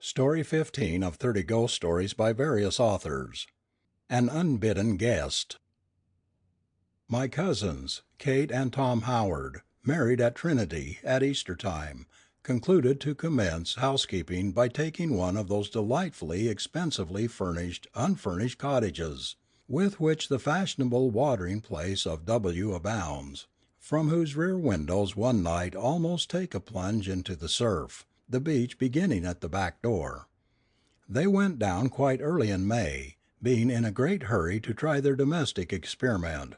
Story 15 of 30 Ghost Stories by various authors. An Unbidden Guest. My cousins, Kate and Tom Howard, married at Trinity at Easter time, concluded to commence housekeeping by taking one of those delightfully expensively furnished unfurnished cottages, with which the fashionable watering place of W abounds, from whose rear windows one might almost take a plunge into the surf, the beach beginning at the back door. They went down quite early in May, being in a great hurry to try their domestic experiment,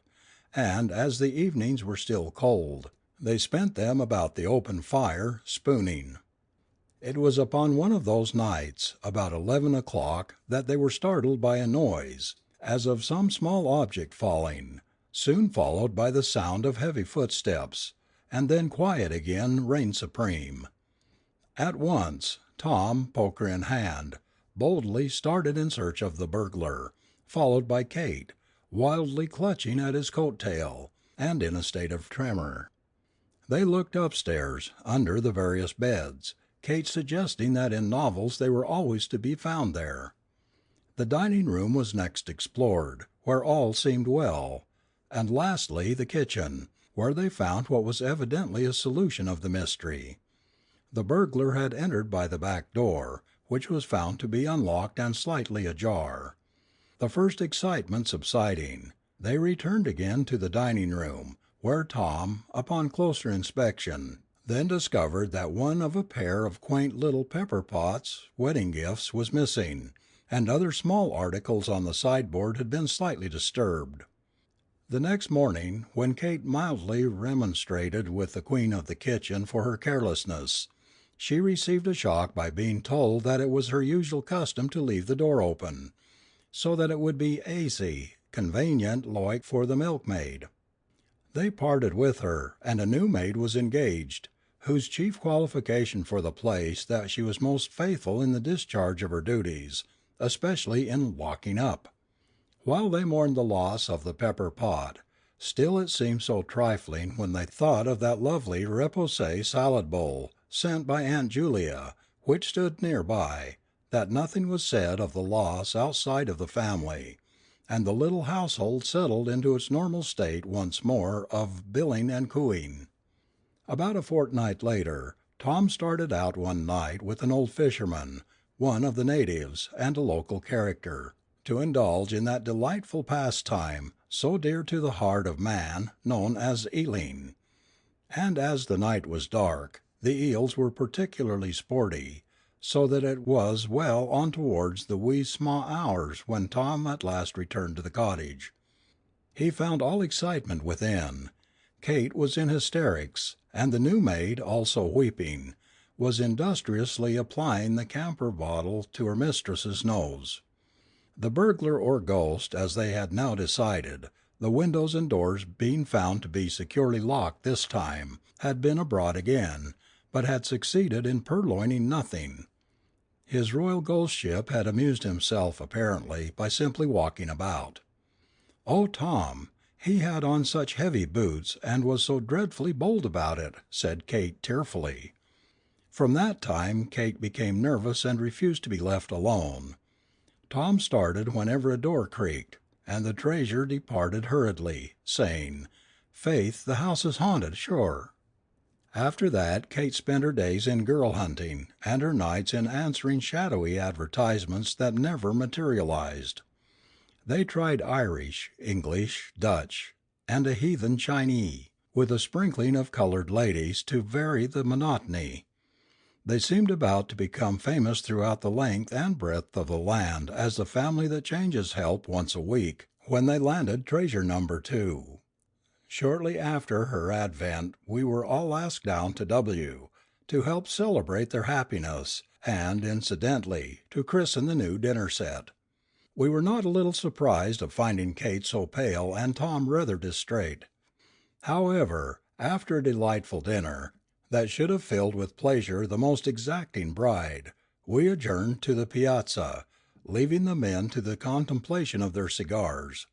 and as the evenings were still cold, they spent them about the open fire, spooning. It was upon one of those nights, about 11 o'clock, that they were startled by a noise, as of some small object falling, soon followed by the sound of heavy footsteps, and then quiet again reigned supreme. At once, Tom, poker in hand, boldly started in search of the burglar, followed by Kate, wildly clutching at his coat tail, and in a state of tremor. They looked upstairs, under the various beds, Kate suggesting that in novels they were always to be found there. The dining room was next explored, where all seemed well, and lastly the kitchen, where they found what was evidently a solution of the mystery. The burglar had entered by the back door, which was found to be unlocked and slightly ajar. The first excitement subsiding, they returned again to the dining room, where Tom, upon closer inspection, then discovered that one of a pair of quaint little pepper pots, wedding gifts, was missing, and other small articles on the sideboard had been slightly disturbed. The next morning, when Kate mildly remonstrated with the queen of the kitchen for her carelessness, she received a shock by being told that it was her usual custom to leave the door open, so that it would be "aisy, convanient loike for the milkmaid." They parted with her, and a new maid was engaged, whose chief qualification for the place that she was most faithful in the discharge of her duties, especially in locking up. While they mourned the loss of the pepper pot, still it seemed so trifling when they thought of that lovely repoussé salad bowl, sent by Aunt Julia, which stood near by, that nothing was said of the loss outside of the family, and the little household settled into its normal state once more of billing and cooing. About a fortnight later, Tom started out one night with an old fisherman, one of the natives, and a local character, to indulge in that delightful pastime, so dear to the heart of man, known as eeling. And as the night was dark, the eels were particularly sporty, so that it was well on towards the wee sma' hours when Tom at last returned to the cottage. He found all excitement within. Kate was in hysterics, and the new maid, also weeping, was industriously applying the camphor bottle to her mistress's nose. The burglar or ghost, as they had now decided, the windows and doors being found to be securely locked this time, had been abroad again, but had succeeded in purloining nothing. His royal ghostship had amused himself apparently by simply walking about. "Oh, Tom, he had on such heavy boots, and was so dreadfully bold about it," said Kate tearfully. From that time Kate became nervous and refused to be left alone. Tom started whenever a door creaked, and the treasure departed hurriedly, saying, "Faith, the house is haunted, sure." After that Kate spent her days in girl hunting, and her nights in answering shadowy advertisements that never materialized. They tried Irish, English, Dutch, and a heathen Chinee, with a sprinkling of colored ladies to vary the monotony. They seemed about to become famous throughout the length and breadth of the land as the family that changes help once a week, when they landed treasure number 2. Shortly after her advent we were all asked down to W to help celebrate their happiness, and, incidentally, to christen the new dinner set. We were not a little surprised at finding Kate so pale and Tom rather distrait. However, after a delightful dinner, that should have filled with pleasure the most exacting bride, we adjourned to the piazza, leaving the men to the contemplation of their cigars.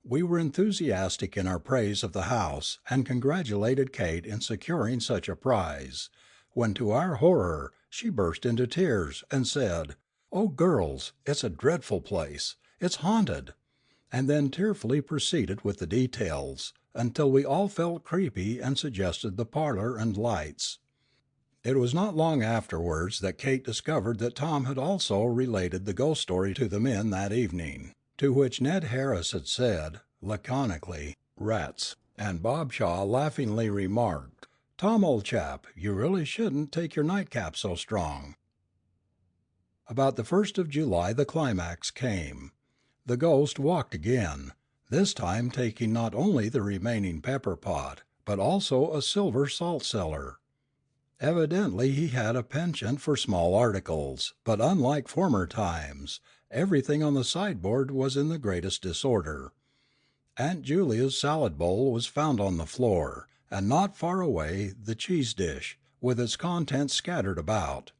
We were enthusiastic in our praise of the house, and congratulated Kate in securing such a prize, when to our horror she burst into tears and said, "Oh, girls, it's a dreadful place. It's haunted," and then tearfully proceeded with the details, until we all felt creepy and suggested the parlor and lights. It was not long afterwards that Kate discovered that Tom had also related the ghost story to the men that evening, to which Ned Harris had said, laconically, "Rats," and Bob Shaw laughingly remarked, "Tom, old chap, you really shouldn't take your nightcap so strong." About the 1st of July the climax came. The ghost walked again, this time taking not only the remaining pepper pot, but also a silver salt cellar. Evidently he had a penchant for small articles, but unlike former times, everything on the sideboard was in the greatest disorder. Aunt Julia's salad bowl was found on the floor, and not far away the cheese dish, with its contents scattered about.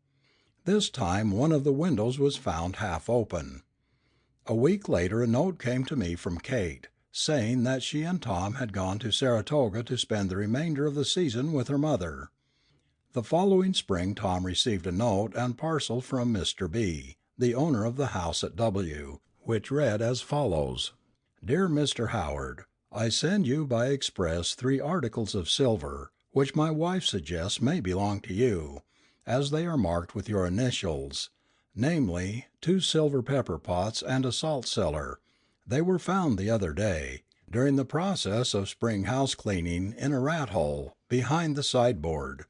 This time one of the windows was found half open. A week later a note came to me from Kate, saying that she and Tom had gone to Saratoga to spend the remainder of the season with her mother. The following spring Tom received a note and parcel from Mr. B., the owner of the house at W., which read as follows: "Dear Mr. Howard, I send you by express 3 articles of silver, which my wife suggests may belong to you, as they are marked with your initials, namely 2 silver pepper pots and a salt cellar. They were found the other day, during the process of spring house cleaning, in a rat hole, behind the sideboard.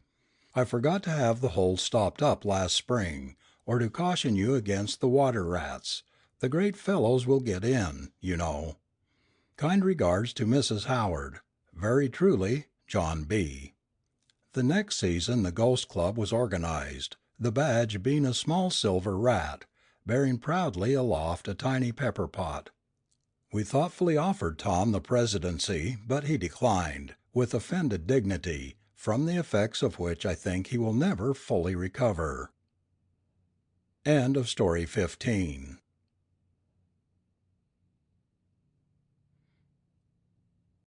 I forgot to have the hole stopped up last spring, or to caution you against the water rats. The great fellows will get in, you know. Kind regards to Mrs. Howard. Very truly, John B." The next season the Ghost Club was organized, the badge being a small silver rat, bearing proudly aloft a tiny pepper pot. We thoughtfully offered Tom the presidency, but he declined, with offended dignity, from the effects of which I think he will never fully recover. End of story 15.